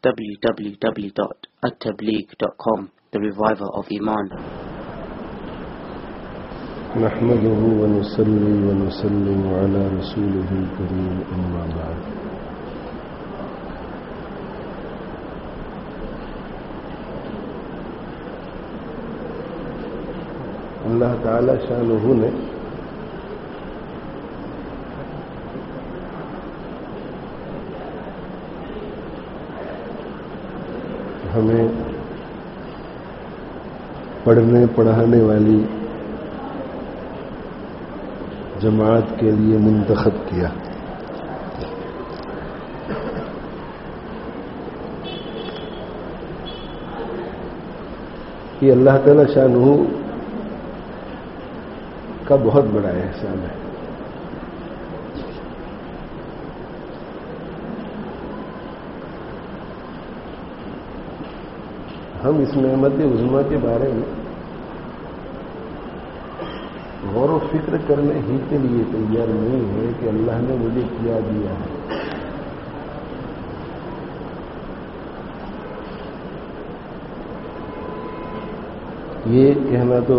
www.attableek.com, the reviver of Iman. نحمده ونصلي ونسلم على رسوله الكريم أما بعد. اللہ تعالی شانہ نے ہمیں پڑھنے پڑھانے والی جماعت کے لیے منتخب کیا. یہ اللہ تعالی شانہ کا بہت بڑا احسان ہے. ہم اس نعمت عظمیٰ کے بارے میں غور و فکر کرنے ہی کے لیے تیار نہیں ہے کہ اللہ نے مجھے کیا دیا ہے. یہ کہنا تو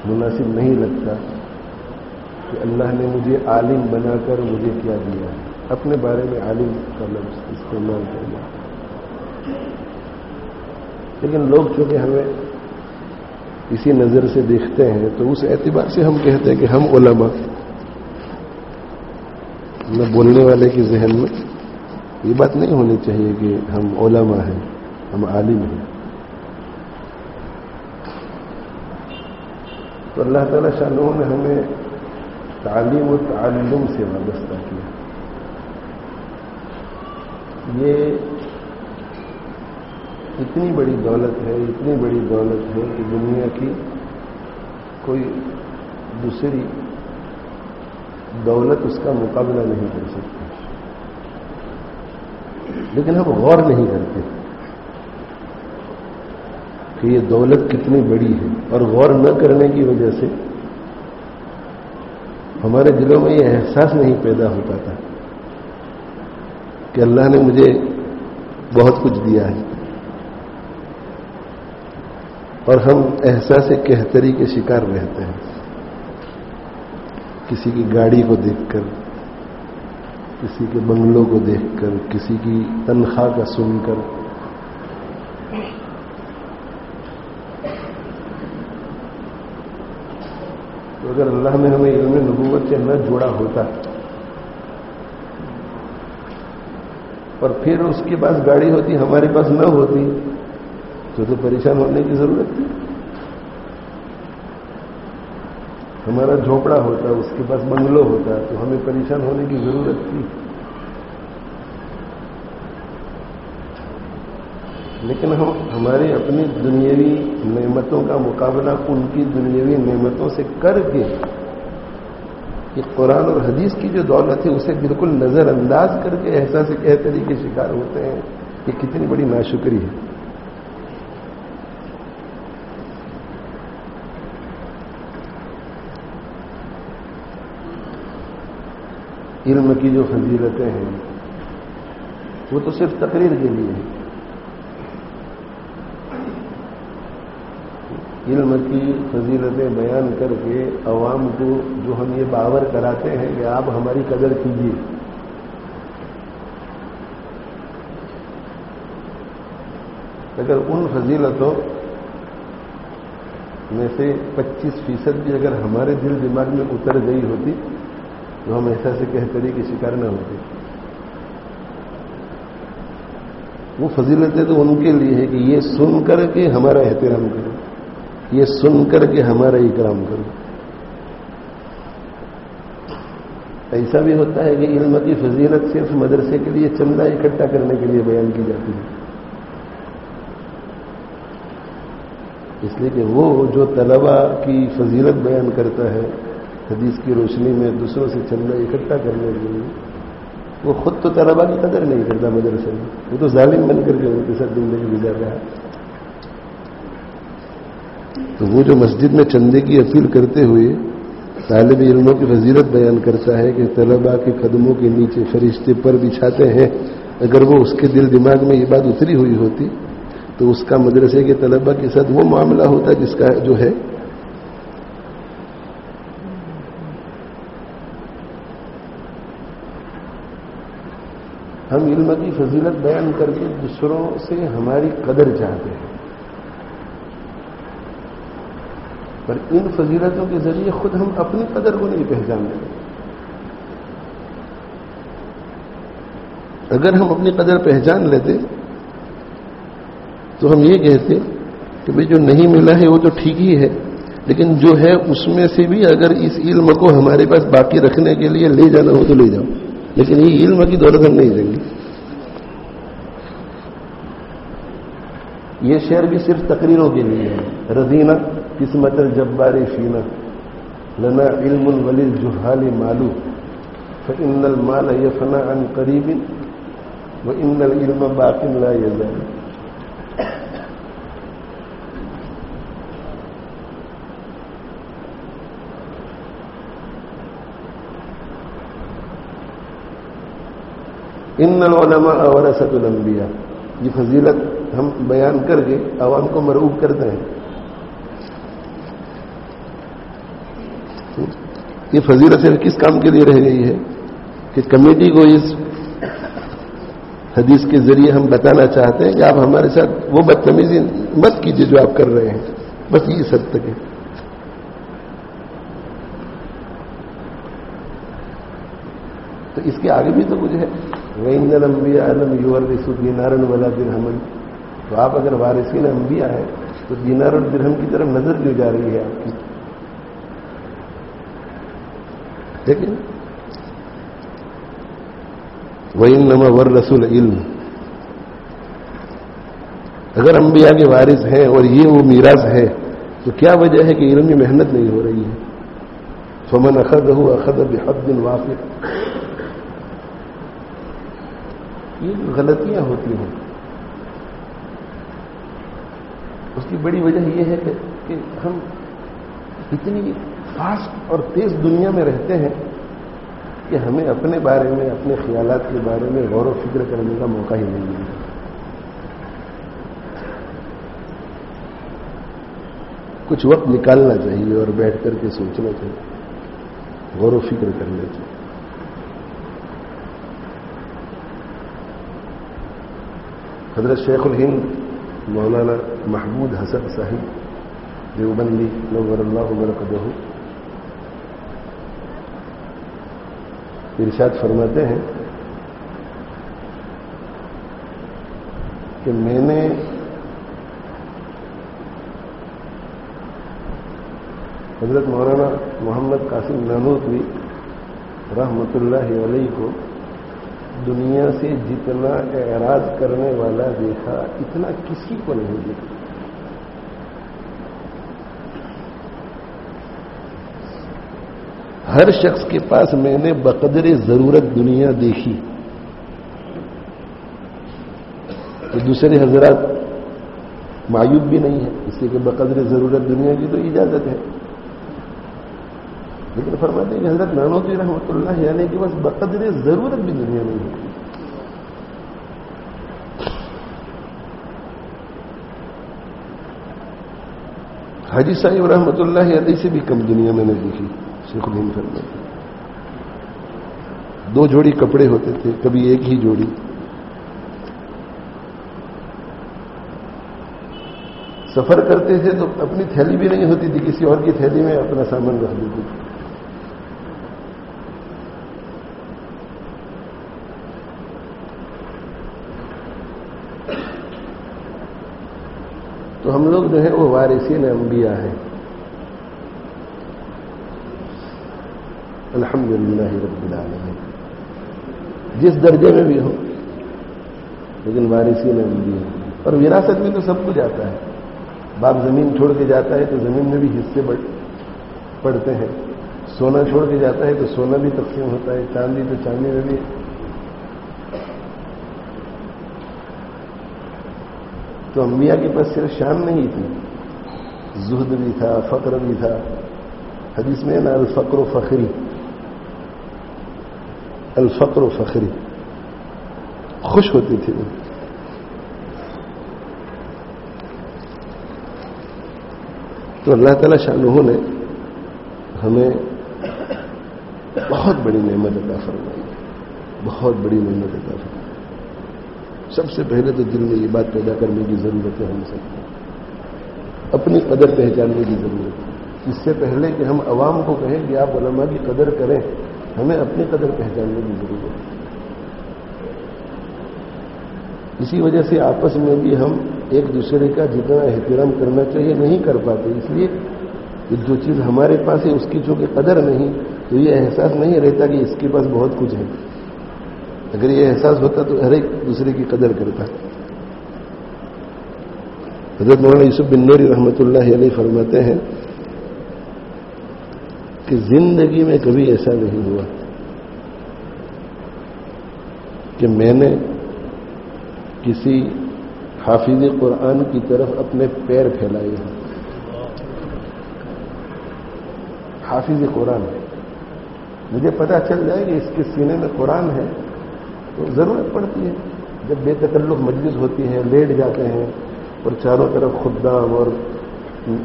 مناسب نہیں لگتا کہ اللہ نے مجھے عالم بنا کر مجھے کیا دیا ہے. اپنے بارے میں عالم کا لفظ استعمال کرنا، لیکن لوگ چونکہ ہمیں اسی نظر سے دیکھتے ہیں تو اس اعتبار سے ہم کہتے ہیں کہ ہم علماء. نہ بولنے والے کے ذہن میں یہ بات نہیں ہونی چاہیے کہ ہم علماء ہیں، ہم عالم ہیں. تو اللہ تعالی شانہ نے ہمیں تعلیم و تعلم سے وابستہ کیا. یہ اتنی بڑی دولت ہے، اتنی بڑی دولت ہے کہ دنیا کی کوئی دوسری دولت اس کا مقابلہ نہیں کر سکتی. لیکن ہم غور نہیں کرتے کہ یہ دولت کتنی بڑی ہے، اور غور نہ کرنے کی وجہ سے ہمارے دلوں میں یہ احساس نہیں پیدا ہوتا تھا کہ اللہ نے مجھے بہت کچھ دیا ہے. اور ہم احساس کہتری کے شکار رہتے ہیں، کسی کی گاڑی کو دیکھ کر، کسی کے بنگلوں کو دیکھ کر، کسی کی تنخواہ کا سن کر. تو اگر اللہ نے ہمیں علم نبوت سے نہ جوڑا ہوتا اور پھر اس کے پاس گاڑی ہوتی ہمارے پاس نہ ہوتی تو پریشان ہونے کی ضرورت تھی. ہمارا جھوپڑا ہوتا، اس کے پاس بنگلو ہوتا تو ہمیں پریشان ہونے کی ضرورت تھی. لیکن ہم ہماری اپنی دنیاوی نعمتوں کا مقابلہ ان کی دنیاوی نعمتوں سے کر کے یہ قرآن اور حدیث کی جو دولت ہے اسے بالکل نظر انداز کر کے احساس کہتری کے شکار ہوتے ہیں. یہ کتنی بڑی ناشکری ہے. علم کی جو فضیلتیں ہیں وہ تو صرف تقریر کے لیے ہیں. علم کی فضیلتیں بیان کر کے عوام کو جو ہم یہ باور کراتے ہیں کہ آپ ہماری قدر کیجیے، اگر ان فضیلتوں میں سے 25% بھی اگر ہمارے دل دماغ میں اتر گئی ہوتی تو ہم احساس کہتری کے شکار نہ ہوتے. وہ فضیلتیں تو ان کے لیے ہے کہ یہ سن کر کے ہمارا احترام کرو، یہ سن کر کے ہمارا اکرام کرو. ایسا بھی ہوتا ہے کہ علم کی فضیلت صرف مدرسے کے لیے چندہ اکٹھا کرنے کے لیے بیان کی جاتی ہے، اس لیے کہ وہ جو طلبہ کی فضیلت بیان کرتا ہے حدیث کی روشنی میں دوسروں سے چندہ اکٹھا کرنے کے لیے، وہ خود تو طلبہ کی قدر نہیں کرتا مدرسے میں، وہ تو ظالم بن کر کے ان کے ساتھ زندگی گزار رہا ہے. تو وہ جو مسجد میں چندے کی اپیل کرتے ہوئے طالب علموں کی فضیلت بیان کرتا ہے کہ طلباء کے قدموں کے نیچے فرشتے پر بچھاتے ہیں اگر وہ اس کے دل دماغ میں یہ بات اتری ہوئی ہوتی تو اس کا مدرسے کے طلبہ کے ساتھ وہ معاملہ ہوتا جس کا جو ہے. ہم علم کی فضیلت بیان کر کے دوسروں سے ہماری قدر چاہتے ہیں، پر ان فضیلتوں کے ذریعے خود ہم اپنی قدر کو نہیں پہچانتے. اگر ہم اپنی قدر پہچان لیتے تو ہم یہ کہتے کہ بھئی جو نہیں ملا ہے وہ تو ٹھیک ہی ہے، لیکن جو ہے اس میں سے بھی اگر اس علم کو ہمارے پاس باقی رکھنے کے لیے لے جانا ہو تو لے جاؤ، لیکن یہ علم کی دولت ہم نہیں دیں گے. یہ شعر بھی صرف تقریروں کے لیے ہے. رضینا قسمت الجبار فینا لنا علم وللجہال مال فإن المال يفنى عن قریب وإن العلم باق لا يزال. ان العلماء ورثۃ الانبیاء. یہ فضیلت ہم بیان کر کے عوام کو مرعوب کرتے ہیں. یہ فضیلت صرف کس کام کے لیے رہ گئی ہے کہ کمیٹی کو اس حدیث کے ذریعے ہم بتانا چاہتے ہیں کہ آپ ہمارے ساتھ وہ بدتمیزی مت کیجیے جو آپ کر رہے ہیں. بس یہ حد تک ہے. تو اس کے آگے بھی تو کچھ ہے. وَإِنَّ الْأَنْبِيَاءَ لَمْ يُوَرِّثُوا دِينَارًا وَلَا دِرْهَمًا. تو آپ اگر وارثین انبیاء ہیں تو دینار اور درہم کی طرف نظر کیوں جا رہی ہے آپ کی؟ لیکن وَإِنَّمَا وَرَّثُوا الْعِلْمَ. اگر انبیاء کے وارث ہیں اور یہ وہ میراث ہے تو کیا وجہ ہے کہ علمی محنت نہیں ہو رہی ہے؟ فَمَنْ أَخَذَهُ أَخَذَ بِحَظٍّ وَافِرٍ. یہ غلطیاں ہوتی ہیں اس کی بڑی وجہ یہ ہے کہ ہم اتنی فاسٹ اور تیز دنیا میں رہتے ہیں کہ ہمیں اپنے بارے میں اپنے خیالات کے بارے میں غور و فکر کرنے کا موقع ہی نہیں ملتا. کچھ وقت نکالنا چاہیے اور بیٹھ کر کے سوچنا چاہیے، غور و فکر کرنا چاہیے. حضرت شیخ الہند مولانا محمود حسن صاحب دیوبندی نور اللہ مرقدہ ارشاد فرماتے ہیں کہ میں نے حضرت مولانا محمد قاسم نانوتوی رحمۃ اللہ علیہ کو دنیا سے جتنا اعراض کرنے والا دیکھا اتنا کسی کو نہیں دیکھا. ہر شخص کے پاس میں نے بقدر ضرورت دنیا دیکھی. تو دوسرے حضرات معیوب بھی نہیں ہے اس لیے کہ بقدر ضرورت دنیا کی تو اجازت ہے، لیکن فرماتے ہیں کہ حضرت نانوتوی رحمۃ اللہ علیہ کے پاس بقدر ضرورت بھی دنیا نہیں ہے. حاجی صاحب رحمۃ اللہ علیہ سے بھی کم دنیا میں نے دیکھی. شیخ الہند فرماتے ہیں 2 جوڑی کپڑے ہوتے تھے، کبھی ایک ہی جوڑی. سفر کرتے تھے تو اپنی تھیلی بھی نہیں ہوتی تھی، کسی اور کی تھیلی میں اپنا سامان رکھ دیتے تھے. تو ہم لوگ جو ہے وہ وارثین انبیاء ہیں. الحمدللہ رب العالمین جس درجے میں بھی ہو، لیکن وارثین انبیاء. اور وراثت میں تو سب کچھ آتا ہے. باپ زمین چھوڑ کے جاتا ہے تو زمین میں بھی حصے پڑتے ہیں. سونا چھوڑ کے جاتا ہے تو سونا بھی تقسیم ہوتا ہے. چاندی تو چاندی میں بھی. تو انبیاء کے پاس صرف شان نہیں تھی، زہد بھی تھا، فقر بھی تھا. حدیث میں نا الفقر فخری، الفقر فخری. خوش ہوتی تھی. تو اللہ تعالیٰ شانہ نے ہمیں بہت بڑی نعمت عطا فرمائی، بہت بڑی نعمت عطا فرمائی. سب سے پہلے تو دل میں یہ بات پیدا کرنے کی ضرورت ہے ہم سب کو، اپنی قدر پہچاننے کی ضرورت ہے. اس سے پہلے کہ ہم عوام کو کہیں کہ آپ علماء کی قدر کریں، ہمیں اپنی قدر پہچاننے کی ضرورت ہے. اسی وجہ سے آپس میں بھی ہم ایک دوسرے کا جتنا احترام کرنا چاہیے نہیں کر پاتے، اس لیے کہ جو چیز ہمارے پاس ہے اس کی چونکہ قدر نہیں، تو یہ احساس نہیں رہتا کہ اس کے پاس بہت کچھ ہے. اگر یہ احساس ہوتا تو ہر ایک دوسرے کی قدر کرتا. حضرت مولانا یوسف بن نوری رحمۃ اللہ علیہ فرماتے ہیں کہ زندگی میں کبھی ایسا نہیں ہوا کہ میں نے کسی حافظ قرآن کی طرف اپنے پیر پھیلائے ہیں. حافظ قرآن مجھے پتہ چل جائے کہ اس کے سینے میں قرآن ہے تو ضرورت پڑتی ہے. جب بے تکلف مجلس ہوتی ہے، لیٹ جاتے ہیں اور چاروں طرف خدام اور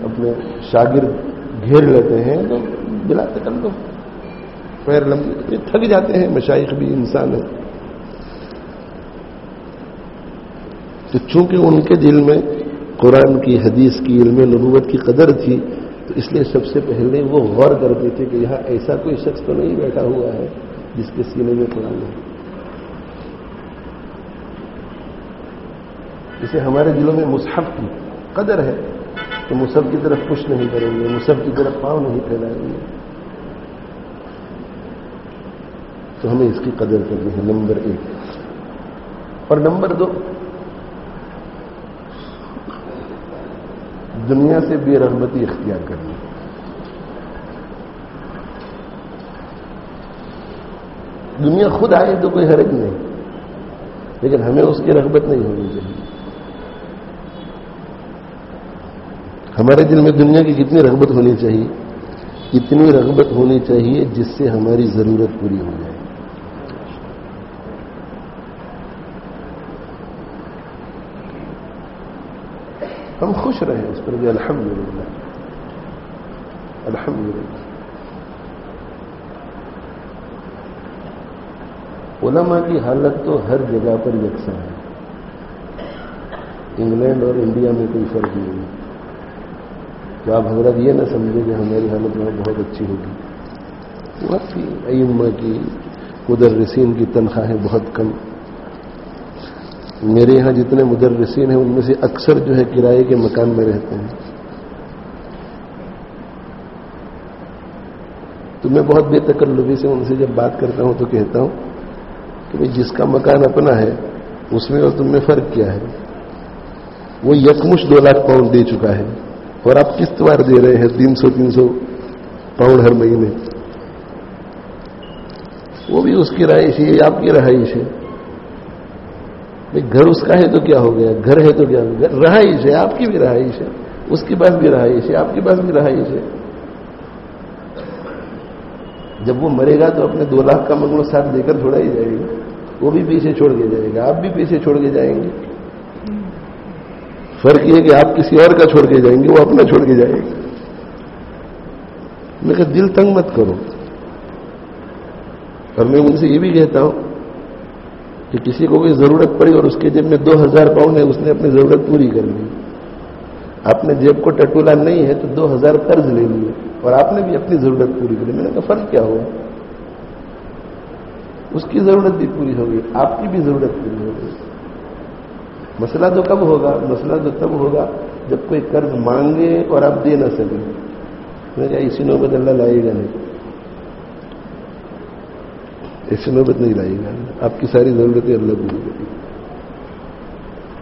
اپنے شاگرد گھیر لیتے ہیں تو بلا تکلف پیر لمبے تھک جاتے ہیں. مشائخ بھی انسان ہیں. تو چونکہ ان کے دل میں قرآن کی، حدیث کی، علم نبوت کی قدر تھی، تو اس لیے سب سے پہلے وہ غور کرتے تھے کہ یہاں ایسا کوئی شخص تو نہیں بیٹھا ہوا ہے جس کے سینے میں قرآن ہے. اسے ہمارے دلوں میں مصحف کی قدر ہے تو مصحف کی طرف پش نہیں کریں گے، مصحف کی طرف پاؤں نہیں پھیلائیں گے. تو ہمیں اس کی قدر کرنی ہے، نمبر 1. اور نمبر 2، دنیا سے بے رغبتی اختیار کرنی. دنیا خود آئے تو کوئی حرج نہیں، لیکن ہمیں اس کی رغبت نہیں ہونی چاہیے. ہمارے دل میں دنیا کی کتنی رغبت ہونی چاہیے؟ اتنی رغبت ہونی چاہیے جس سے ہماری ضرورت پوری ہو جائے. ہم خوش رہیں اس پر بھی، الحمدللہ الحمدللہ. علماء کی حالت تو ہر جگہ پر یکساں ہے. انگلینڈ اور انڈیا میں کوئی فرق نہیں ہے. تو آپ حضرت یہ نہ سمجھے کہ ہماری حالت وہاں بہت اچھی ہوگی. وہاں کی ائمہ کی، مدرسین کی تنخواہیں بہت کم. میرے یہاں جتنے مدرسین ہیں ان میں سے اکثر جو ہے کرائے کے مکان میں رہتے ہیں. تو میں بہت بے تکلفی سے ان سے جب بات کرتا ہوں تو کہتا ہوں کہ بھئی جس کا مکان اپنا ہے اس میں اور تم میں فرق کیا ہے؟ وہ یکمش 2 لاکھ پاؤنڈ دے چکا ہے اور آپ قسط وار دے رہے ہیں 300 پاؤنڈ ہر مہینے. وہ بھی اس کی رہائش ہے، آپ کی رہائش ہے. گھر اس کا ہے تو کیا ہو گیا؟ گھر ہے تو کیا ہو گیا؟ رہائش ہے، آپ کی بھی رہائش ہے، اس کے پاس بھی رہائش ہے، آپ کے پاس بھی رہائش ہے. جب وہ مرے گا تو اپنے 2 لاکھ کا بنگلو ساتھ لے کر تھوڑا ہی جائے گا. وہ بھی پیچھے چھوڑ کے جائے گا، آپ بھی پیچھے چھوڑ کے جائیں گے. فرق یہ ہے کہ آپ کسی اور کا چھوڑ کے جائیں گے، وہ اپنا چھوڑ کے جائے گا. میں کہا دل تنگ مت کرو. اور میں ان سے یہ بھی کہتا ہوں کہ کسی کو کوئی ضرورت پڑی اور اس کے جیب میں 2000 پاؤنڈ ہے، اس نے اپنی ضرورت پوری کر لی. آپ نے جیب کو ٹٹولا نہیں ہے تو 2000 قرض لے لیے اور آپ نے بھی اپنی ضرورت پوری کر لی. میں نے کہا فرق کیا ہوا؟ اس کی ضرورت بھی پوری ہو گئی، آپ کی بھی ضرورت پوری ہو گئی. مسئلہ تو کب ہوگا؟ مسئلہ تو تب ہوگا جب کوئی قرض مانگے اور آپ دے نہ سکیں. میں نے کہا اسی نوبت اللہ لائے گا نہیں، ایسی نوبت نہیں لائے گا. آپ کی ساری ضرورتیں اللہ پوری کرے گی.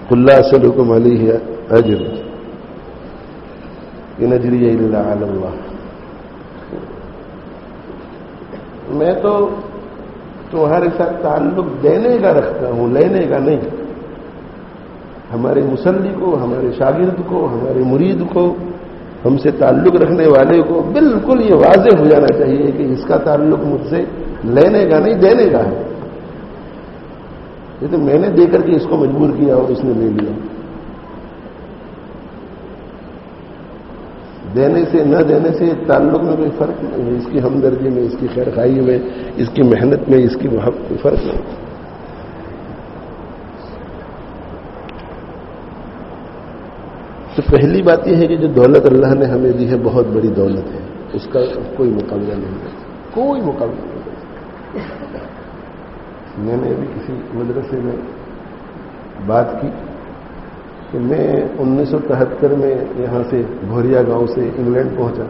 قل لا اسألکم علیہ اجر ان اجری الا علی اللہ. میں تو تمہارے ساتھ تعلق دینے کا رکھتا ہوں، لینے کا نہیں. ہمارے مصلی کو، ہمارے شاگرد کو، ہمارے مرید کو، ہم سے تعلق رکھنے والے کو بالکل یہ واضح ہو جانا چاہیے کہ اس کا تعلق مجھ سے لینے کا نہیں، دینے کا ہے. یہ تو میں نے دے کر کے اس کو مجبور کیا اور اس نے لے لیا. دینے سے نہ دینے سے تعلق میں کوئی فرق نہیں ہے. اس کی ہمدردی میں، اس کی خیر خواہی میں، اس کی محنت میں، اس کی محبت میں فرق نہیں. تو پہلی بات یہ ہے کہ جو دولت اللہ نے ہمیں دی ہے بہت بڑی دولت ہے، اس کا کوئی مقابلہ نہیں ہے، کوئی مقابلہ نہیں ہے. میں نے ابھی کسی مدرسے میں بات کی کہ میں 1973 میں یہاں سے بھوریا گاؤں سے انگلینڈ پہنچا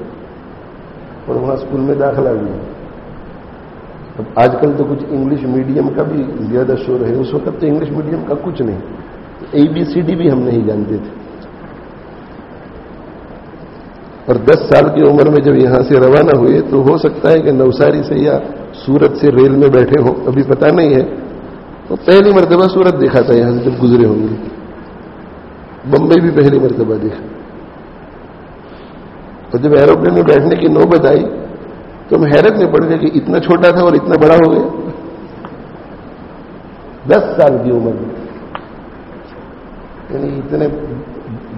اور وہاں اسکول میں داخلہ ہوا. اب آج کل تو کچھ انگلش میڈیم کا بھی زیادہ شور ہے، اس وقت تو انگلش میڈیم کا کچھ نہیں، ABCD بھی ہم نہیں جانتے تھے. اور 10 سال کی عمر میں جب یہاں سے روانہ ہوئے تو ہو سکتا ہے کہ نوساری سے یا سورت سے ریل میں بیٹھے ہوں، ابھی پتہ نہیں ہے. تو پہلی مرتبہ سورت دیکھا تھا یہاں سے جب گزرے ہوں گے. بمبئی بھی پہلی مرتبہ دیکھا. اور جب ایروپلین میں بیٹھنے کی نوبت آئی تو ہم حیرت میں پڑ گئے کہ اتنا چھوٹا تھا اور اتنا بڑا ہو گیا 10 سال کی عمر میں. یعنی اتنے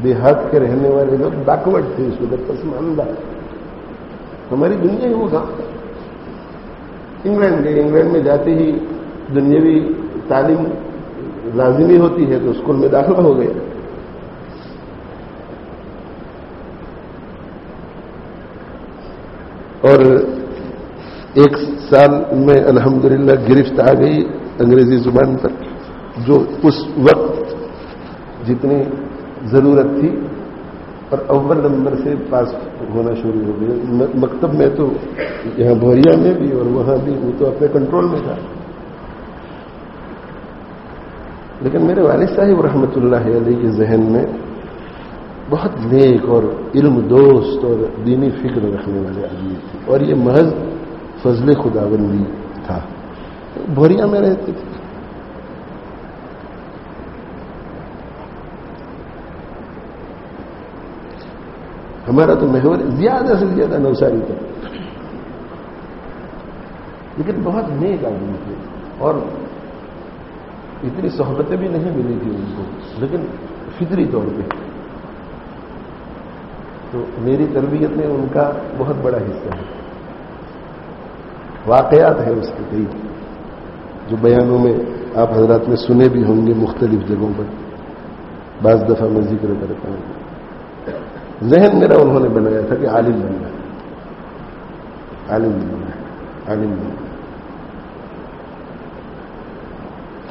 دیہات کے رہنے والے لوگ بیکورڈ تھے اس وقت، پسماندہ. ہماری دنیا ہی وہ گاؤں. انگلینڈ گئے، انگلینڈ میں جاتے ہی دنیاوی تعلیم لازمی ہوتی ہے تو اسکول میں داخلہ ہو گئے. اور 1 سال میں الحمدللہ گرفت آ گئی انگریزی زبان پر، جو اس وقت جتنی ضرورت تھی، اور اول نمبر سے پاس ہونا شروع ہو گیا. مکتب میں تو یہاں بھوریا میں بھی اور وہاں بھی وہ تو اپنے کنٹرول میں تھا. لیکن میرے والد صاحب رحمۃ اللہ علیہ کے ذہن میں بہت نیک اور علم دوست اور دینی فکر رکھنے والے آدمی تھے، اور یہ محض فضل خداوندی تھا. بھوریا میں رہتے تھے. ہمارا تو محور زیادہ سے زیادہ نوساری تھا، لیکن بہت نیک آدمی تھے اور اتنی صحبتیں بھی نہیں ملی تھی ان کو، لیکن فطری طور پہ. تو میری تربیت میں ان کا بہت بڑا حصہ ہے. واقعات ہیں اس کے کئی جو بیانوں میں آپ حضرات نے سنے بھی ہوں گے مختلف جگہوں پر. بعض دفعہ میں ذکر کرتا ہوں. ذہن میرا انہوں نے بنایا تھا کہ عالم بننا ہے، عالم بننا ہے، عالم بننا ہے.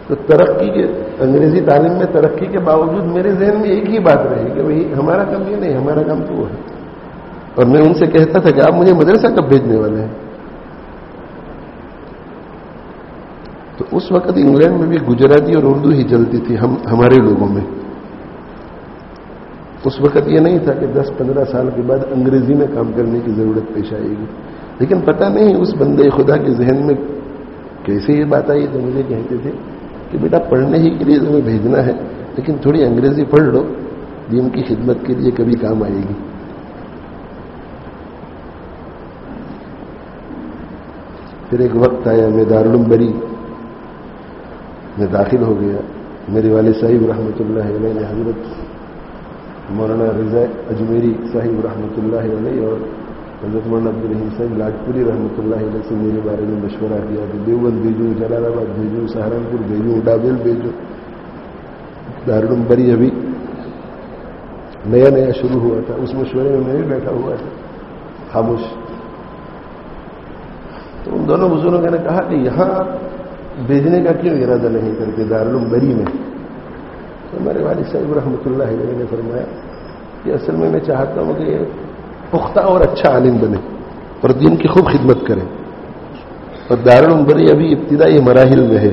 تو ترقی کے انگریزی تعلیم میں ترقی کے باوجود میرے ذہن میں ایک ہی بات رہی کہ بھائی ہمارا کام یہ نہیں، ہمارا کام تو وہ ہے. اور میں ان سے کہتا تھا کہ آپ مجھے مدرسہ کب بھیجنے والے ہیں. تو اس وقت انگلینڈ میں بھی گجراتی اور اردو ہی چلتی تھی ہمارے لوگوں میں. اس وقت یہ نہیں تھا کہ 10-15 سال کے بعد انگریزی میں کام کرنے کی ضرورت پیش آئے گی. لیکن پتہ نہیں اس بندے خدا کے ذہن میں کیسے یہ بات آئی. تو مجھے کہتے تھے کہ بیٹا پڑھنے ہی کے لیے تمہیں بھیجنا ہے، لیکن تھوڑی انگریزی پڑھ لو، دین کی خدمت کے لیے کبھی کام آئے گی. پھر ایک وقت آیا میں دارالعلوم بری میں داخل ہو گیا. میرے والد صاحب رحمۃ اللہ علیہ نے حضرت مولانا رضا اجمیری صاحب رحمۃ اللہ علیہ اور حضرت مولانا عبدالرحیم صاحب لاجپوری رحمۃ اللہ علیہ سے میرے بارے میں مشورہ کیا کہ دیوبند بھیجوں، جلال آباد بھیجوں، سہارنپور بھیجوں، ڈابیل بھیجوں. دارالعلوم بری ابھی نیا نیا شروع ہوا تھا. اس مشورے میں بھی بیٹھا ہوا تھا خاموش. تو ان دونوں بزرگوں نے کہا کہ یہاں بھیجنے کا کیوں ارادہ نہیں کرتے دارالعلوم بری میں. تو ہمارے والد صاحب رحمۃ اللہ علیہ نے فرمایا کہ اصل میں چاہتا ہوں کہ پختہ اور اچھا عالم بنے اور دین کی خوب خدمت کرے، اور دارالعلوم بری ابھی ابتدائی مراحل میں ہے.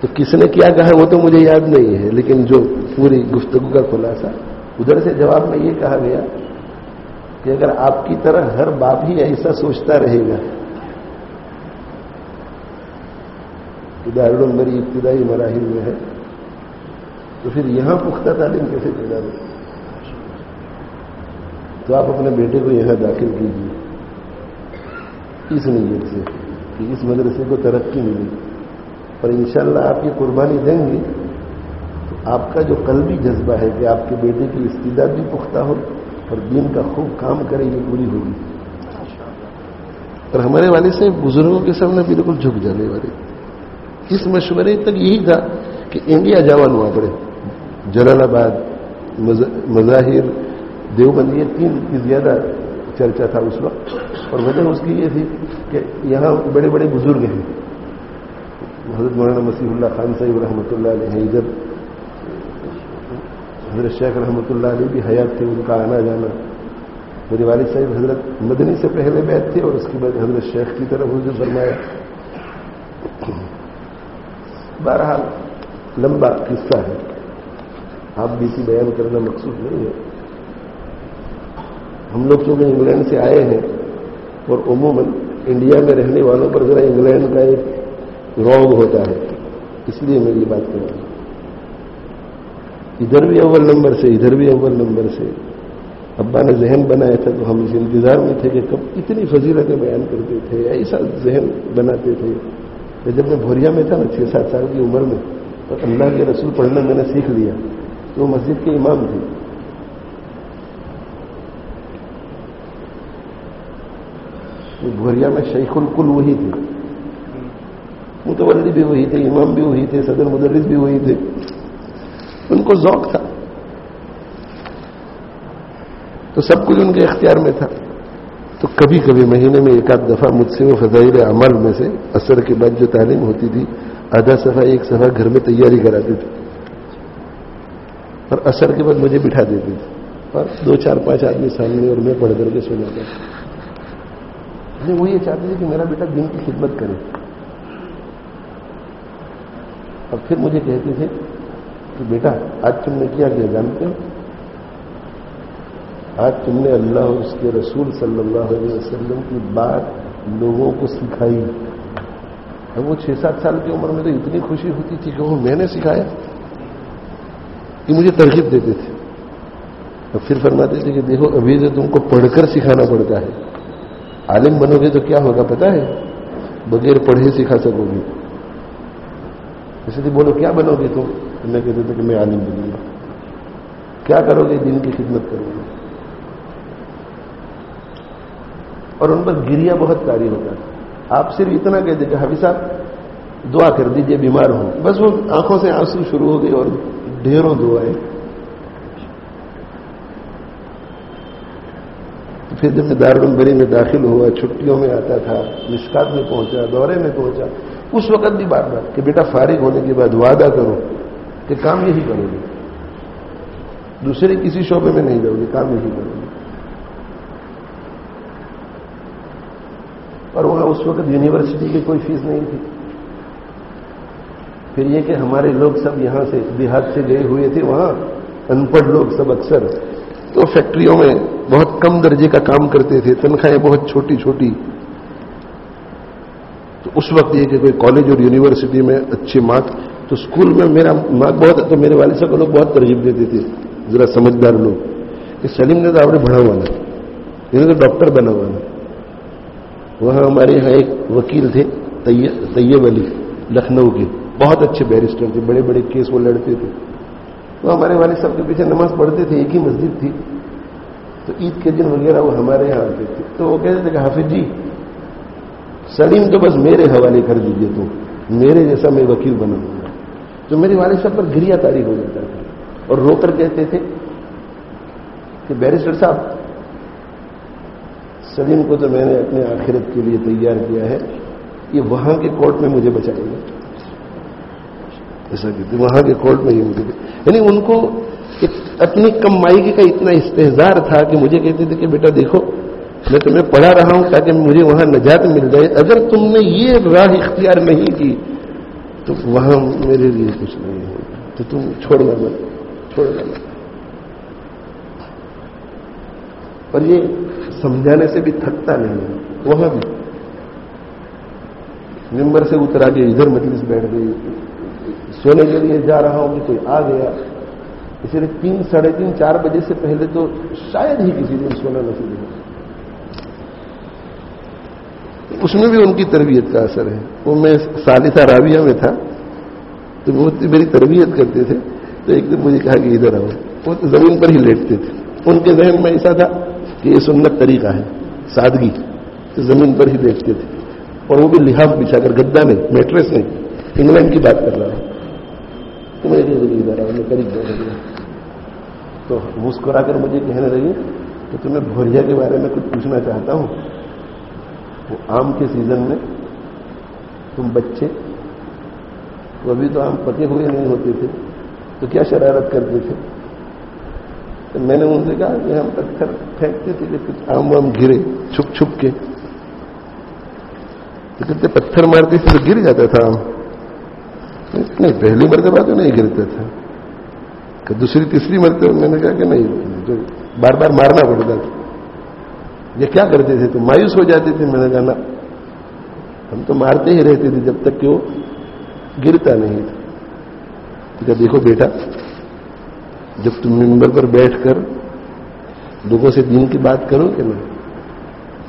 تو کس نے کیا کہا وہ تو مجھے یاد نہیں ہے، لیکن جو پوری گفتگو کا خلاصہ ادھر سے جواب میں یہ کہا گیا کہ اگر آپ کی طرح ہر باپ ہی ایسا سوچتا رہے گا کہ دارالعلوم بری ابتدائی مراحل میں ہے تو پھر یہاں پختہ تعلیم کیسے پیدا ہو. تو آپ اپنے بیٹے کو یہاں داخل کیجیے اس نیت سے کہ اس مدرسے کو ترقی ملی، اور انشاءاللہ آپ یہ قربانی دیں گے تو آپ کا جو قلبی جذبہ ہے کہ آپ کے بیٹے کی استعداد بھی پختہ ہو اور دین کا خوب کام کرے، یہ پوری ہوگی. اور ہمارے والد صاحب بزرگوں کے سامنے بالکل جھک جانے والے. اس مشورے تک یہی تھا کہ انڈیا جوان ہوا پڑے، جلال آباد، مظاہر، دیوبند، یہ 3 کی زیادہ چرچا تھا اس وقت. اور وجہ اس کی یہ تھی کہ یہاں بڑے بڑے بزرگ ہیں، حضرت مولانا مسیح اللہ خان صاحب رحمۃ اللہ علیہ ہیں، ادھر حضرت شیخ رحمۃ اللہ علیہ بھی حیات تھے، ان کا آنا جانا. میرے والد صاحب حضرت مدنی سے پہلے بیعت تھے اور اس کے بعد حضرت شیخ کی طرف رجوع فرمایا. بہرحال لمبا قصہ ہے، آپ بھی اسی بیان کرنا مقصود نہیں ہے. ہم لوگ چونکہ انگلینڈ سے آئے ہیں اور عموماً انڈیا میں رہنے والوں پر ذرا انگلینڈ کا ایک روگ ہوتا ہے، اس لیے میں یہ بات کر رہا ہوں. ادھر بھی اول نمبر سے، ادھر بھی اول نمبر سے. ابا نے ذہن بنایا تھا تو ہم اس انتظار میں تھے کہ کب اتنی فضیلتیں بیان کرتے تھے، ایسا ذہن بناتے تھے. جب میں بھوریا میں تھا نا 6-7 سال کی عمر میں، اور اللہ کے رسول پڑھنا میں نے سیکھ لیا، تو وہ مسجد کے امام تھے. بھوریا میں شیخ الکل وہی تھے، متولی بھی وہی تھے، امام بھی وہی تھے، صدر مدرس بھی وہی تھے. ان کو ذوق تھا تو سب کچھ ان کے اختیار میں تھا. تو کبھی کبھی مہینے میں 1 آدھ دفعہ مجھ سے وہ فضائل اعمال میں سے عصر کے بعد جو تعلیم ہوتی تھی، آدھا صفحہ 1 صفحہ گھر میں تیاری کراتے تھے اور عصر کے بعد مجھے بٹھا دیتے تھے اور 2-4-5 آدمی سامنے اور میں پڑھ کر کے سناتا تھا. وہ یہ چاہتے تھے کہ میرا بیٹا دین کی خدمت کرے. اور پھر مجھے کہتے تھے کہ بیٹا آج تم نے کیا جانتے ہو؟ آج تم نے اللہ اور اس کے رسول صلی اللہ علیہ وسلم کی بات لوگوں کو سکھائی. اب وہ 6-7 سال کی عمر میں تو اتنی خوشی ہوتی تھی کہ وہ میں نے سکھایا، کہ مجھے ترغیب دیتے تھے. اور پھر فرماتے تھے کہ دیکھو ابھی سے تم کو پڑھ کر سکھانا پڑتا ہے، عالم بنو گے تو کیا ہوگا پتا ہے؟ بغیر پڑھے سکھا سکو گے. اسے بولو کیا بنو گے تم؟ میں کہتے تھے کہ میں عالم بنوں گا. کیا کرو گے؟ دین کی خدمت کرو گے. اور ان پر گریا بہت طاری ہوتا ہے. آپ صرف اتنا کہتے کہ حافظ صاحب دعا کر دیجئے بیمار ہوں، بس وہ آنکھوں سے آنسو شروع ہو گئے اور ڈھیروں دعائیں. پھر جب میں دارالعلوم میں داخل ہوا، چھٹیوں میں آتا تھا، مشکات میں پہنچا، دورے میں پہنچا، اس وقت بھی بار بار کہ بیٹا فارغ ہونے کے بعد وعدہ کرو کہ کام یہی کرو گے، دوسرے کسی شعبے میں نہیں جاؤ گے، کام یہی کرو گے. اور وہاں اس وقت یونیورسٹی کی کوئی فیس نہیں تھی. پھر یہ کہ ہمارے لوگ سب یہاں سے دیہات سے گئے ہوئے تھے، وہاں ان پڑھ لوگ سب اکثر تو فیکٹریوں میں بہت کم درجے کا کام کرتے تھے، تنخواہیں بہت چھوٹی چھوٹی. تو اس وقت یہ کہ کوئی کالج اور یونیورسٹی میں اچھے مارکس، تو اسکول میں میرا مارک بہت، تو میرے والد صاحب کو لوگ بہت ترغیب دیتے تھے، ذرا سمجھدار لوگ، کہ سلیم نے تو آپ نے پڑھا ہوا نا، انہوں نے تو ڈاکٹر بنا ہوا نا. وہاں ہمارے یہاں ایک وکیل تھے طیب علی، لکھنؤ کے، بہت اچھے بیرسٹر تھے، بڑے بڑے کیس وہ لڑتے تھے. وہ ہمارے والد صاحب کے پیچھے نماز پڑھتے تھے، ایک ہی مسجد تھی، تو عید کے دن وغیرہ وہ ہمارے یہاں آتے تھے. تو وہ کہتے تھے کہ حافظ جی سلیم تو بس میرے حوالے کر دیجیے، تو میرے جیسا میں وکیل بناؤں گا. تو میرے والد صاحب پر گریا طاری ہو جاتا تھا اور رو کر کہتے تھے کہ بیرسٹر صاحب سلیم کو تو میں نے اپنے آخرت کے لیے تیار کیا ہے، یہ وہاں کے کورٹ میں مجھے بچائے گا. ایسا کہتے وہاں کے کورٹ میں یہ مجھے، یعنی ان کو اپنی کمائی کا اتنا استحضار تھا کہ مجھے کہتے تھے کہ بیٹا دیکھو میں تمہیں پڑھا رہا ہوں تاکہ مجھے وہاں نجات مل جائے، اگر تم نے یہ راہ اختیار نہیں کی تو وہاں میرے لیے کچھ نہیں ہے، تو تم چھوڑنا مت. اور یہ سمجھانے سے بھی تھکتا نہیں ہے. وہاں بھی ممبر سے اترا کے ادھر مجلس بیٹھ گئی، سونے کے لیے جا رہا ہوں کہ کوئی آ گیا، اس لیے 3 ساڑھے 3 4 بجے سے پہلے تو شاید ہی کسی دن سونا نصیب ہو. اس میں بھی ان کی تربیت کا اثر ہے. وہ میں ثالثہ رابعہ میں تھا تو وہ میری تربیت کرتے تھے. تو ایک دن مجھے کہا کہ ادھر آؤ. وہ تو زمین پر ہی لیٹتے تھے. ان کے ذہن میں ایسا تھا کہ یہ سنت طریقہ ہے, سادگی, تو زمین پر ہی لیٹتے تھے. اور وہ بھی لحاف بچھا کر, گدا نہیں, میٹریس نہیں. انگلینڈ کی بات کر رہا ہوں. تو میں ادھر آؤ, میں قریب بیٹھ گیا. تو مسکرا کر مجھے کہنے لگی کہ تمہیں بھوریا کے بارے میں کچھ پوچھنا چاہتا ہوں. وہ آم کے سیزن میں تم بچے, تو ابھی تو آم پکے ہوئے نہیں ہوتے تھے, تو کیا شرارت کرتے تھے؟ تو میں نے ان سے کہا کہ ہم پتھر پھینکتے تھے کہ کچھ آم وام گرے چھپ چھپ کے. تو کہتے پتھر مارتے تھے تو گر جاتا تھا آم. نہیں, پہلی مرتبہ تو نہیں گرتا تھا. کہ دوسری تیسری مرتبہ میں نے کہا کہ نہیں, جو بار بار مارنا پڑتا تھا. یہ کیا کرتے تھے؟ تو مایوس ہو جاتے تھے. میں نے کہا نا, ہم تو مارتے ہی رہتے تھے جب تک کہ وہ گرتا نہیں تھا. کہ دیکھو بیٹا, جب تم ممبر پر بیٹھ کر لوگوں سے دین کی بات کرو کہ نا,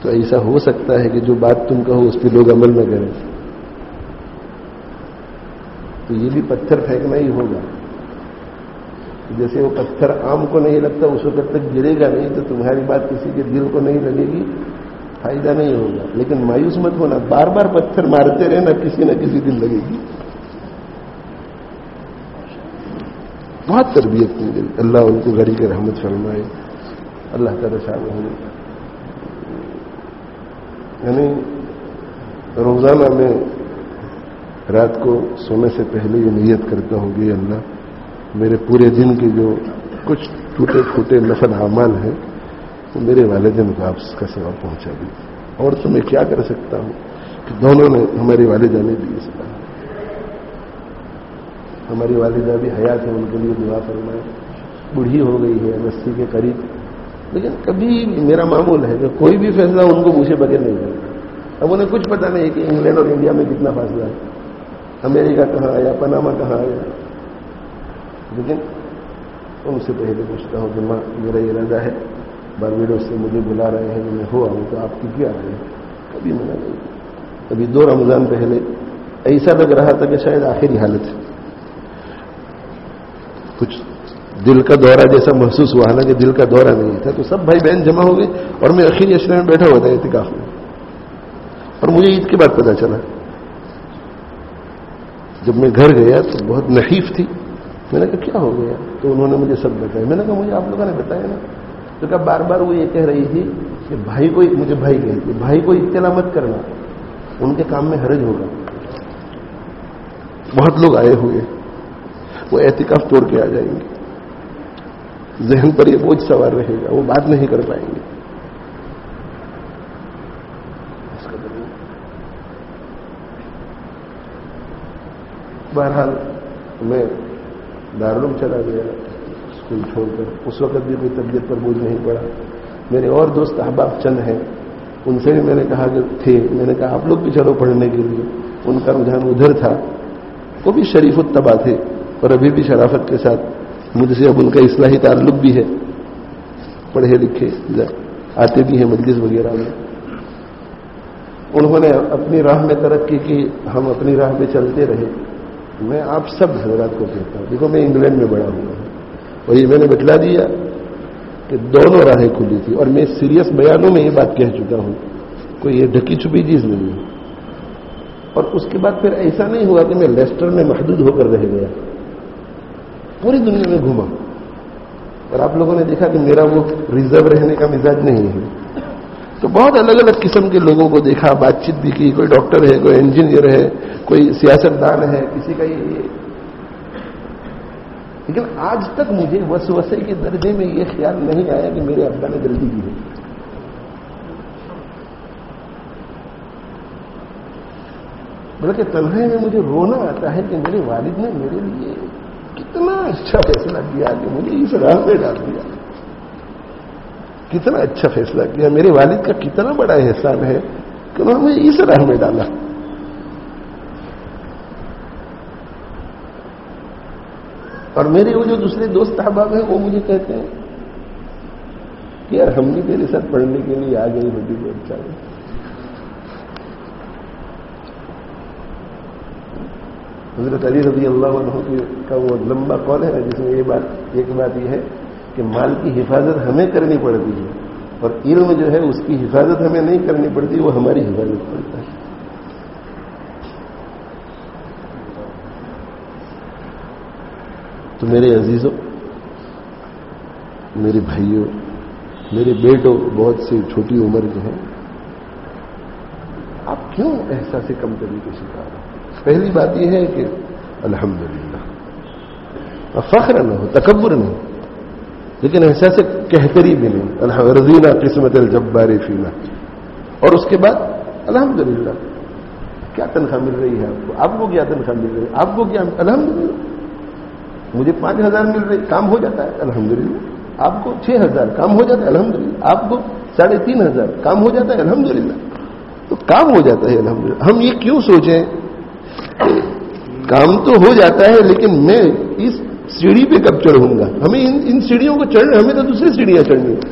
تو ایسا ہو سکتا ہے کہ جو بات تم کہو اس پہ لوگ عمل نہ کریں. تو یہ بھی پتھر پھینکنا ہی ہوگا. جیسے وہ پتھر آم کو نہیں لگتا اس وقت تک گرے گا نہیں, تو تمہاری بات کسی کے دل کو نہیں لگے گی, فائدہ نہیں ہوگا. لیکن مایوس مت ہونا, بار بار پتھر مارتے رہنا, کسی نہ کسی دن لگے گی. بہت تربیت کی گئی. اللہ ان کو گھڑی کے رحمت فرمائے. اللہ تعالی شامل ہونے, یعنی روزانہ میں رات کو سونے سے پہلے یہ نیت کرتا ہوں کہ اللہ میرے پورے دن کے جو کچھ ٹوٹے پھوٹے نفل اعمال ہیں وہ میرے والدین کو آپ کا ثواب پہنچا دی. اور تو میں کیا کر سکتا ہوں کہ دونوں نے, ہماری والدہ نے بھی اس طرح, ہماری والدہ بھی حیات ہے, ان کے لیے دعا فرمائے. بوڑھی ہو گئی ہے 80 کے قریب, لیکن کبھی میرا معمول ہے کہ کوئی بھی فیصلہ ان کو پوچھے بغیر نہیں کرتا. اب انہیں کچھ پتہ نہیں کہ انگلینڈ اور انڈیا میں کتنا فاصلہ ہے, امریکہ کہاں آیا, پناما کہاں آیا. لیکن ان سے پہلے پوچھتا ہوں کہ ماں میرا ارادہ ہے, باربیڈوس سے مجھے بلا رہے ہیں کہ میں ہو آؤں, تو آپ کی کیا رہے ہیں؟ کبھی منع نہیں. ابھی 2 رمضان پہلے ایسا لگ رہا تھا کہ شاید آخری حالت ہے, کچھ دل کا دورہ جیسا محسوس ہوا, حالانکہ دل کا دورہ نہیں تھا. تو سب بھائی بہن جمع ہو گئے اور میں آخری اشرے میں بیٹھا ہوا تھا اعتکاف میں. اور مجھے عید کے بعد پتا چلا. جب میں گھر گیا تو بہت نحیف تھی. میں نے کہا کیا ہو گیا؟ تو انہوں نے مجھے سب بتایا. میں نے کہا مجھے آپ لوگوں نے بتایا نا. تو کہا بار بار وہ یہ کہہ رہی تھی کہ بھائی کو, مجھے بھائی کہتی, بھائی کو اطلاع مت کرنا, ان کے کام میں حرج ہوگا. بہت لوگ آئے ہوئے, وہ اعتکاف توڑ کے آ جائیں گے, ذہن پر یہ بوجھ سوار رہے گا, وہ بات نہیں کر پائیں گے. بہرحال میں دارالعلوم چلا گیا اسکول چھوڑ کر. اس وقت بھی کوئی طبیعت پر بوجھ نہیں پڑا. میرے اور دوست احباب چند ہیں, ان سے بھی میں نے کہا کہ تھے, میں نے کہا آپ لوگ بھی چلو پڑھنے کے لیے. ان کا رجحان ادھر تھا. وہ بھی شریف الطبع تھے اور ابھی بھی شرافت کے ساتھ مجھ سے اب ان کا اصلاحی تعلق بھی ہے, پڑھے لکھے آتے بھی ہیں مجلس وغیرہ میں. انہوں نے اپنی راہ میں ترقی کی, ہم اپنی راہ پہ چلتے رہے. میں آپ سب حضرات کو کہتا ہوں, دیکھو میں انگلینڈ میں بڑا ہوا ہوں اور یہ میں نے بتلا دیا کہ دونوں راہیں کھلی تھی. اور میں سیریس بیانوں میں یہ بات کہہ چکا ہوں, کوئی یہ ڈھکی چھپی چیز نہیں ہے. اور اس کے بعد پھر ایسا نہیں ہوا کہ میں لیسٹر میں محدود ہو کر رہ گیا, پوری دنیا میں گھوما. اور آپ لوگوں نے دیکھا کہ میرا وہ ریزرو رہنے کا مزاج نہیں ہے. تو بہت الگ الگ قسم کے لوگوں کو دیکھا, بات چیت بھی کی. کوئی ڈاکٹر ہے, کوئی انجینئر ہے, کوئی سیاستدان ہے, کسی کا یہ. لیکن آج تک مجھے وسوسے کے درجے میں یہ خیال نہیں آیا کہ میرے ابا نے غلطی کی ہے. بلکہ تنہائی میں مجھے رونا آتا ہے کہ میرے والد نے میرے لیے کتنا اچھا فیصلہ کیا کہ مجھے اس راہ پہ ڈال دیا. کتنا اچھا فیصلہ کیا. میرے والد کا کتنا بڑا احسان ہے کہ انہوں نے اس راہ میں ڈالا. اور میرے وہ جو دوسرے دوست احباب ہیں وہ مجھے کہتے ہیں کہ یار ہم بھی تیرے ساتھ پڑھنے کے لیے آ گئی ہوتی تو اچھا ہے. حضرت علی رضی اللہ عنہ کا وہ لمبا قول ہے نا، جس میں ایک بات یہ ہے کہ مال کی حفاظت ہمیں کرنی پڑتی ہے اور علم جو ہے اس کی حفاظت ہمیں نہیں کرنی پڑتی، وہ ہماری حفاظت کرتا ہے. تو میرے عزیزوں، میرے بھائیوں، میرے بیٹوں، بہت سے چھوٹی عمر کے ہیں، آپ کیوں احساس کمتری کے شکار ہو؟ پہلی بات یہ ہے کہ الحمدللہ، فخر نہ ہو، تکبر نہیں، لیکن احساس کہتری بھی نہیں. رضینا قسمت الجبار فینا. اور اس کے بعد الحمدللہ. کیا تنخواہ مل رہی ہے آپ کو کیا تنخواہ مل رہی ہے آپ کو کیا؟ الحمدللہ. مجھے 5,000 مل رہی، کام ہو جاتا ہے الحمدللہ. آپ کو 6,000 کام ہو جاتا ہے الحمدللہ. آپ کو 3,500 کام ہو جاتا ہے الحمدللہ. تو کام ہو جاتا ہے الحمدللہ. ہم یہ کیوں سوچیں کام تو ہو جاتا ہے لیکن میں اس سیڑھی پہ کب چڑھوں گا؟ ہمیں ان سیڑھیوں کو چڑھنا، ہمیں تو دوسری سیڑھیاں چڑھنی ہیں.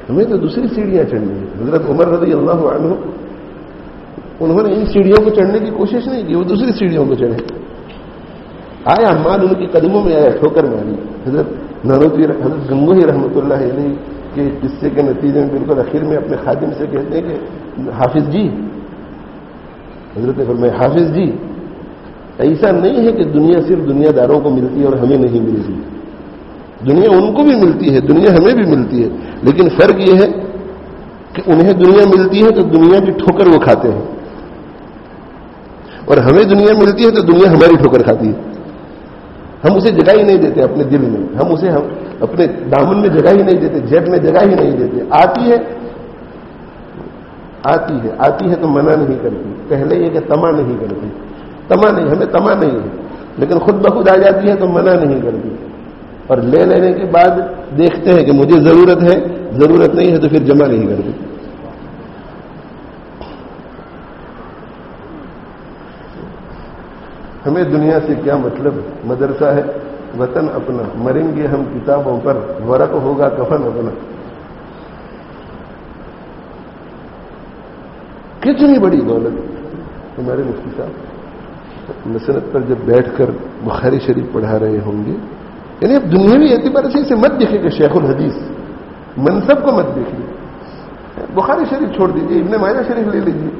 ہمیں تو دوسری سیڑھیاں چڑھنی ہیں. حضرت عمر رضی اللہ عنہ انہوں نے ان سیڑھیوں کو چڑھنے کی کوشش نہیں کی، وہ دوسری سیڑھیوں کو چڑھے. آیا مال ان کے قدموں میں آیا، ٹھوکر ماری. حضرت نانوتوی، حضرت گنگوہی رحمۃ اللہ علیہ کے قصے کے نتیجے میں بالکل آخر میں اپنے خادم سے کہتے ہیں کہ حافظ جی، حضرت نے فرمایا حافظ جی، ایسا نہیں ہے کہ دنیا صرف دنیا داروں کو ملتی ہے اور ہمیں نہیں ملتی. دنیا ان کو بھی ملتی ہے، دنیا ہمیں بھی ملتی ہے، لیکن فرق یہ ہے کہ انہیں دنیا ملتی ہے تو دنیا کی ٹھوکر وہ کھاتے ہیں، اور ہمیں دنیا ملتی ہے تو دنیا ہماری ٹھوکر کھاتی ہے. ہم اسے جگہ ہی نہیں دیتے اپنے دل میں، ہم اسے اپنے دامن میں جگہ ہی نہیں دیتے، جیب میں جگہ ہی نہیں دیتے. آتی ہے تو منع نہیں کرتی. پہلے یہ کہ تما نہیں کرتی، تما نہیں، ہمیں تما نہیں ہے، لیکن خود بخود آ جاتی ہے تو منع نہیں کرتی. اور لے لینے کے بعد دیکھتے ہیں کہ مجھے ضرورت ہے، ضرورت نہیں ہے تو پھر جمع نہیں کرتی. ہمیں دنیا سے کیا مطلب؟ مدرسہ ہے، وطن اپنا، مریں گے ہم کتابوں پر، ورق ہوگا کفن اپنا. کتنی بڑی دولت. ہمارے مفتی صاحب مسند پر جب بیٹھ کر بخاری شریف پڑھا رہے ہوں گے، یعنی اب دنیاوی اعتبار سے اسے مت دیکھے کہ شیخ الحدیث، منصب کو مت دیکھیے. بخاری شریف چھوڑ دیجیے، ابن ماجہ شریف لے لیجیے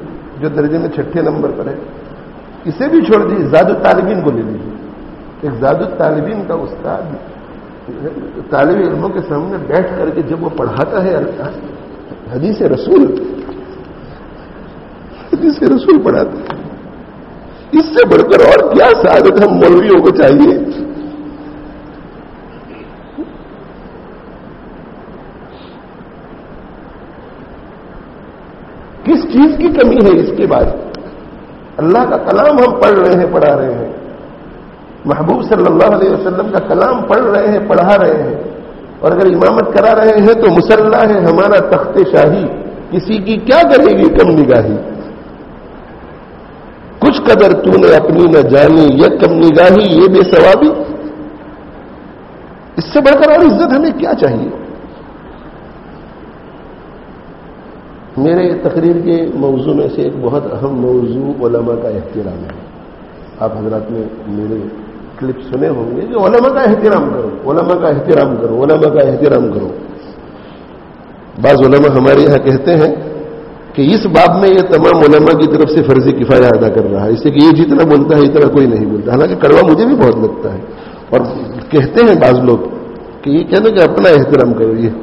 جو درجے میں 6 نمبر پر ہے، اسے بھی چھوڑ دیجیے، زاد الطالبین کو لے لیجیے. ایک زاد الطالبین کا استاد طالب علموں کے سامنے بیٹھ کر کے جب وہ پڑھاتا ہے حدیث رسول پڑھاتا ہے، اس سے بڑھ کر اور کیا سعادت ہم مولویوں کو چاہیے؟ کس چیز کی کمی ہے اس کے بعد؟ اللہ کا کلام ہم پڑھ رہے ہیں، پڑھا رہے ہیں، محبوب صلی اللہ علیہ وسلم کا کلام پڑھ رہے ہیں، پڑھا رہے ہیں، اور اگر امامت کرا رہے ہیں تو مسلح ہے ہمارا تخت شاہی، کسی کی کیا کرے گی کم نگاہی. کچھ قدر تو نے اپنی نہ جانی، یہ کم نگاہی یہ بے ثوابی. اس سے بڑھ کر اور عزت ہمیں کیا چاہیے؟ میرے تقریر کے موضوع میں سے ایک بہت اہم موضوع علماء کا احترام ہے. آپ حضرات نے میرے کلپ سنے ہوں گے کہ علماء کا احترام کرو، علماء کا احترام کرو، علماء کا احترام کرو. بعض علماء ہمارے یہاں کہتے ہیں کہ اس باب میں یہ تمام علماء کی طرف سے فرض کفایہ ادا کر رہا ہے، اس سے کہ یہ جتنا بولتا ہے اتنا کوئی نہیں بولتا. حالانکہ کڑوا مجھے بھی بہت لگتا ہے. اور کہتے ہیں بعض لوگ کہ یہ کہنا کہ اپنا احترام کرو. یہ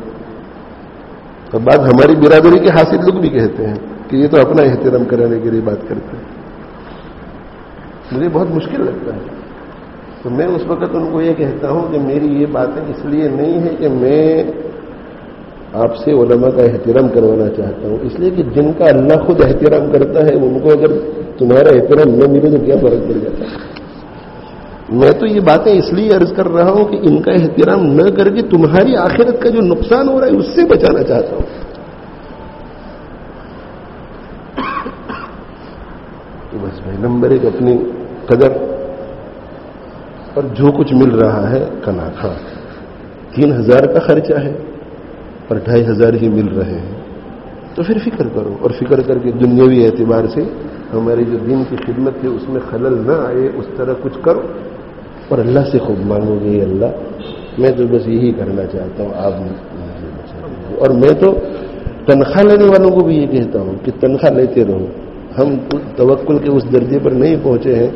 اور بعض ہماری برادری کے حاصل لوگ بھی کہتے ہیں کہ یہ تو اپنا احترام کرانے کے لیے بات کرتے ہیں. مجھے بہت مشکل لگتا ہے. تو میں اس وقت ان کو یہ کہتا ہوں کہ میری یہ باتیں اس لیے نہیں ہے کہ میں آپ سے علماء کا احترام کروانا چاہتا ہوں، اس لیے کہ جن کا اللہ خود احترام کرتا ہے ان کو اگر تمہارا احترام نہ ملے تو کیا فرق پڑ جاتا ہے. میں تو یہ باتیں اس لیے عرض کر رہا ہوں کہ ان کا احترام نہ کر کے تمہاری آخرت کا جو نقصان ہو رہا ہے اس سے بچانا چاہتا ہوں. تو بس بھائی نمبر 1 اپنی قدر، اور جو کچھ مل رہا ہے کناکھا. 3,000 کا خرچہ ہے اور 2,500 ہی مل رہے ہیں. تو پھر فکر کرو، اور فکر کر کے دنیاوی اعتبار سے ہماری جو دین کی خدمت ہے اس میں خلل نہ آئے، اس طرح کچھ کرو، اور اللہ سے خوب مانگو گے اللہ میں تو بس یہی کرنا چاہتا ہوں، آپ اور میں تو تنخواہ لینے والوں کو بھی یہ کہتا ہوں کہ تنخواہ لیتے رہو، ہم توکل کے اس درجے پر نہیں پہنچے ہیں،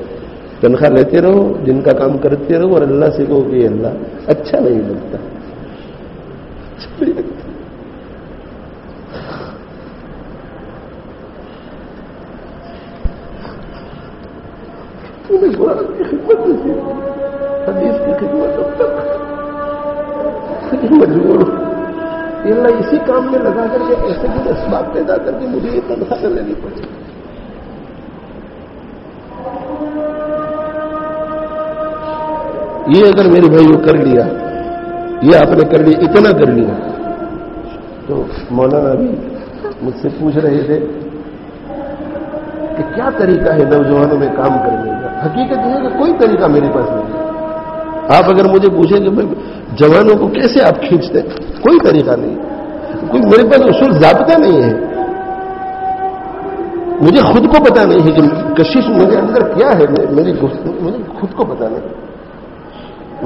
تنخواہ لیتے رہو، جن کا کام کرتے رہو، اور اللہ سے کہو کہ اللہ اچھا نہیں لگتا، قرآن کی خدمت نہیں، حدیث کی خدمت اب تک مجبور ہو یہ اللہ اسی کام میں لگا کر کے ایسے بھی اسباب پیدا کر کے مجھے یہ تنخواہ لینی پڑے۔ یہ اگر میرے بھائیوں کر لیا، یہ آپ نے کر لیا، اتنا کر لیا، تو مولانا بھی مجھ سے پوچھ رہے تھے کہ کیا طریقہ ہے نوجوانوں میں کام کرنے کا؟ حقیقت یہ ہے کہ کوئی طریقہ میرے پاس نہیں ہے۔ آپ اگر مجھے پوچھیں کہ بھائی جوانوں کو کیسے آپ کھینچتے، کوئی طریقہ نہیں، کوئی میرے پاس اصول ضابطہ نہیں ہے، مجھے خود کو پتا نہیں ہے کہ کشش میرے اندر کیا ہے، مجھے خود کو پتا نہیں،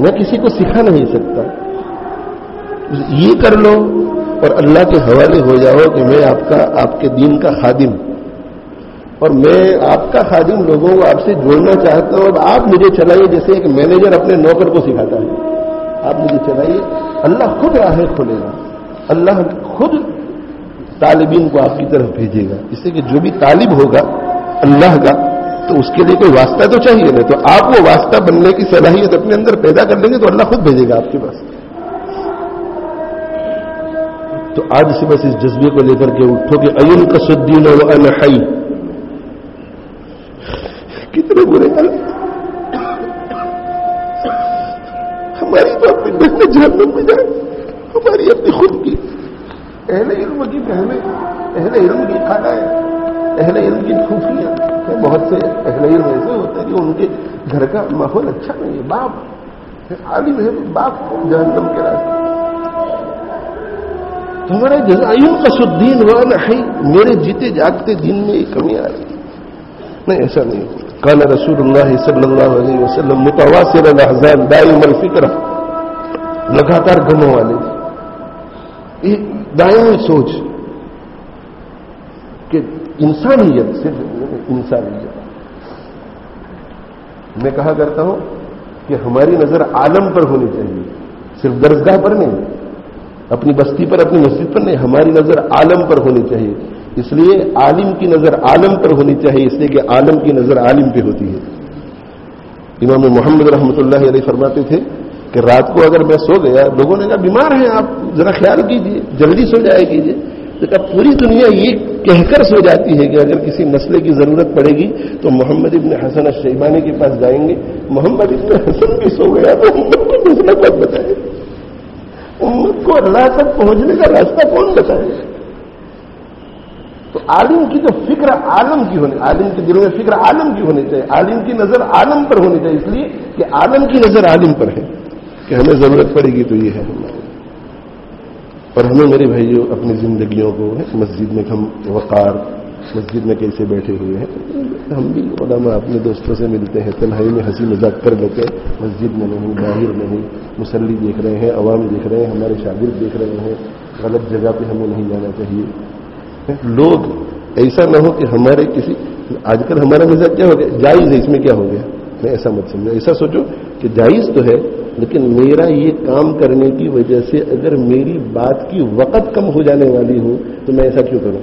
میں کسی کو سکھا نہیں سکتا۔ یہ کر لو اور اللہ کے حوالے ہو جاؤ کہ میں آپ کے دین کا خادم، اور میں آپ کا خادم لوگوں کو آپ سے جوڑنا چاہتا ہوں، اب آپ مجھے چلائیے جیسے ایک مینیجر اپنے نوکر کو سکھاتا ہے، آپ مجھے چلائیے، اللہ خود راہیں کھولے گا، اللہ خود طالبین کو آپ کی طرف بھیجے گا، اس سے کہ جو بھی طالب ہوگا اللہ کا تو اس کے لیے کوئی واسطہ تو چاہیے نا، تو آپ وہ واسطہ بننے کی صلاحیت اپنے اندر پیدا کر لیں گے تو اللہ خود بھیجے گا آپ کے پاس۔ تو آج سے بس اس جذبے کو لے کر کے اٹھو کہ ایون کسدین و انا حی، کتنے برے حال ہماری تو اپنی محنت جہنم میں جائے، ہماری اپنی خود کی اہل علم کی بہنیں، اہل علم کی خالائیں، اہل علم کی پھوپھیاں، بہت سے اہل علم ایسے ہوتے ہیں کہ ان کے گھر کا ماحول اچھا نہیں ہے، باپ عالم ہے، باپ جہنم کے راستے، تو ہمارے جزائیوں کا سدین وانا ہے، میرے جیتے جاگتے دن میں یہ کمی آ رہی ہے، نہیں ایسا نہیں۔ قال رسول اللہ صلی اللہ علیہ وسلم متواصل الاحزان دائم الفکر، لگاتار غموں والے، ایک دائمی سوچ کہ انسانیت، صرف انسانیت، میں کہا کرتا ہوں کہ ہماری نظر عالم پر ہونی چاہیے، صرف درسگاہ پر نہیں، اپنی بستی پر، اپنی مسجد پر نہیں، ہماری نظر عالم پر ہونی چاہیے، اس لیے عالم کی نظر عالم پر ہونی چاہیے، اس لیے کہ عالم کی نظر عالم پہ ہوتی ہے۔ امام محمد رحمۃ اللہ علیہ فرماتے تھے کہ رات کو اگر میں سو گیا، لوگوں نے کہا بیمار ہیں آپ، ذرا خیال کیجیے، جلدی سو جائے کیجیے، تو کہا پوری دنیا یہ کہہ کر سو جاتی ہے کہ اگر کسی مسئلے کی ضرورت پڑے گی تو محمد ابن حسن الشیبانی کے پاس جائیں گے، محمد ابن حسن بھی سو گیا تو امت کو مسئلہ کون بتائے، امت کو اللہ تک پہنچنے کا راستہ کون بتائے؟ تو عالم کی جو فکر عالم کی ہونی، عالم کے دل میں فکر عالم کی ہونی چاہیے، عالم کی نظر عالم پر ہونی چاہیے، اس لیے کہ عالم کی نظر عالم پر ہے کہ ہمیں ضرورت پڑے گی تو یہ ہے ہمارے، اور ہمیں میرے بھائیوں اپنی زندگیوں کو مسجد میں ہم وقار، مسجد میں کیسے بیٹھے ہوئے ہیں، ہم بھی علماء اپنے دوستوں سے ملتے ہیں، تنہائی میں ہنسی مذاق کر لیتے ہیں، مسجد میں نہیں، باہر نہیں، مصلی دیکھ رہے ہیں، عوام دیکھ رہے ہیں، ہمارے شاگرد دیکھ رہے ہیں، غلط جگہ پہ ہمیں نہیں جانا چاہیے۔ لوگ ایسا نہ ہو کہ ہمارے کسی، آج کل ہمارا مزاج کیا ہو گیا، جائز ہے اس میں کیا ہو گیا، میں ایسا مت سمجھو، ایسا سوچو کہ جائز تو ہے لیکن میرا یہ کام کرنے کی وجہ سے اگر میری بات کی وقت کم ہو جانے والی ہو تو میں ایسا کیوں کروں؟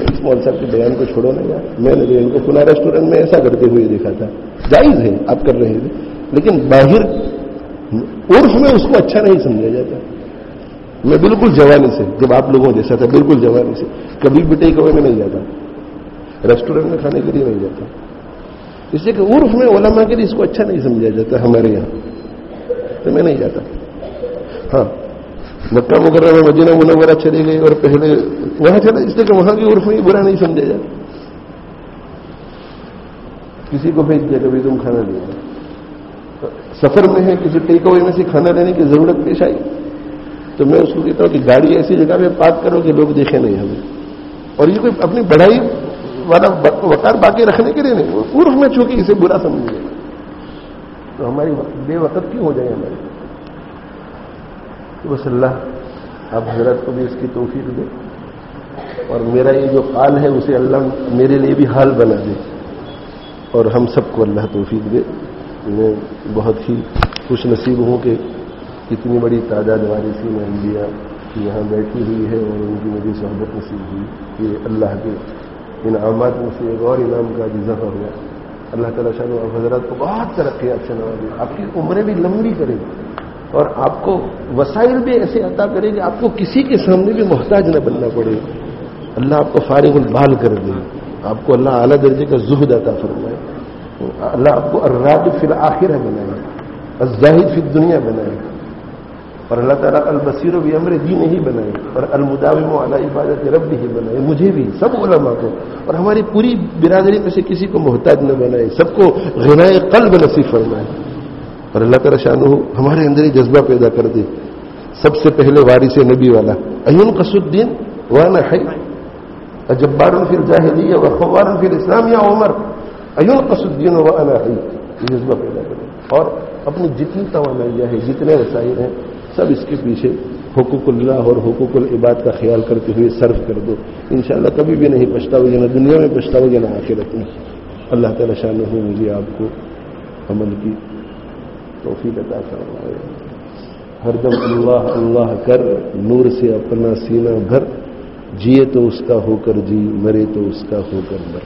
اس مول صاحب کے بیان کو چھوڑو نا یار، میں نے ان کو فلاں ریسٹورینٹ میں ایسا کرتے ہوئے دیکھا تھا، جائز ہے آپ کر رہے تھے، لیکن باہر عرف میں اس کو اچھا نہیں سمجھا جاتا۔ میں بالکل جوانی سے، جب آپ لوگوں جیسا تھا، بالکل جوانی سے کبھی بھی ٹیک اوے میں نہیں جاتا، ریسٹورینٹ میں کھانے کے لیے نہیں جاتا، اس لیے کہ عرف میں علماء کے لیے اس کو اچھا نہیں سمجھا جاتا ہمارے یہاں، تو میں نہیں جاتا۔ ہاں مکہ مکرمہ میں مدینہ منورہ چلے گئے اور پہلے وہاں چلے، اس لیے کہ وہاں کی عرف میں برا نہیں سمجھا جاتا، کسی کو بھیج دیا کبھی تم کھانا لے سفر میں ہے، کسی ٹیک اوے میں سے کھانا لینے کی ضرورت پیش آئی، تو میں اس کو کہتا ہوں کہ گاڑی ایسی جگہ پہ پارک کرو کہ لوگ دیکھیں نہیں ہمیں. اور یہ کوئی اپنی بڑائی والا وقار باقی رکھنے کے لیے نہیں, عرف میں چونکہ اسے برا سمجھے تو ہماری بے وقت کیوں ہو جائے ہماری. تو بس اللہ آپ حضرت کو بھی اس کی توفیق دے, اور میرا یہ جو حال ہے اسے اللہ میرے لیے بھی حال بنا دے, اور ہم سب کو اللہ توفیق دے. میں بہت ہی خوش نصیب ہوں کہ اتنی بڑی تعداد وارثین انبیاء یہاں بیٹھی ہوئی ہے, اور ان کی مجھے صحبت نصیب ہوئی. یہ اللہ کے انعامات میں سے ایک اور انعام کا اضافہ ہوا. اللہ تعالیٰ شاہ آپ حضرات کو بہت ترقیات سے نوازے, آپ کی عمریں بھی لمبی کرے, اور آپ کو وسائل بھی ایسے عطا کرے کہ آپ کو کسی کے سامنے بھی محتاج نہ بننا پڑے. اللہ آپ کو فارغ البال کر دے, آپ کو اللہ اعلیٰ درجے کا زہد عطا فرمائے. اللہ آپ کو الراغب فی الآخرہ بنائے, الزاہد فی الدنیا بنائے, اور اللہ تعالیٰ البصیر بامر دین ہی بنائے, اور المداوم علی عبادت رب ہی بنائے. مجھے بھی, سب علماء کو, اور ہماری پوری برادری میں سے کسی کو محتاج نہ بنائے, سب کو غنائے قلب نصیب فرمائے. اور اللہ تعالیٰ شانہ ہمارے اندر ہی جذبہ پیدا کر دے, سب سے پہلے وارث نبی والا, اینقص الدین وانا حی, اجبار فی الجاہلیہ وخوار فی الاسلام یا عمر, اینقص الدین وانا حی, یہ جذبہ پیدا کر دے. اور اپنی جتنی توانائیاں ہیں, جتنے وسائل ہیں, سب اس کے پیچھے حقوق اللہ اور حقوق العباد کا خیال کرتے ہوئے صرف کر دو. انشاءاللہ کبھی بھی نہیں پچھتاؤ گے, نہ دنیا میں پچھتاؤ گے نہ آخرت میں. اللہ تعالیٰ شانہ مجھے آپ کو عمل کی توفیق عطا فرمائے. ہر دم اللہ اللہ کر, نور سے اپنا سینہ بھر, جیے تو اس کا ہو کر جی, مرے تو اس کا ہو کر مر.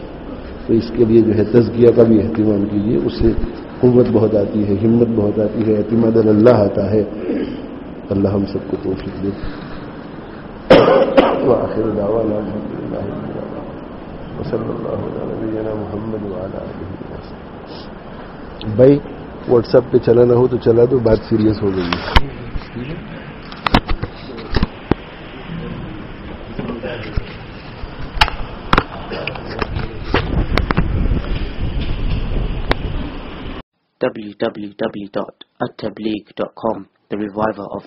تو اس کے لیے جو ہے تزکیہ کا بھی اہتمام کیجیے, اس سے قوت بہت آتی ہے, ہمت بہت آتی ہے, اعتماد اللہ آتا ہے. اللہ ہم سب کو توفیق دے. وآخر دعوانا الحمدللہ رب العالمین وصلی اللہ علی نبینا محمد وعلی آلہ وصحبہ. بھائی واٹس ایپ پہ چلانا ہو تو چلا دو, بات سیریس ہو گئی ہے. www.attableek.com, the reviver of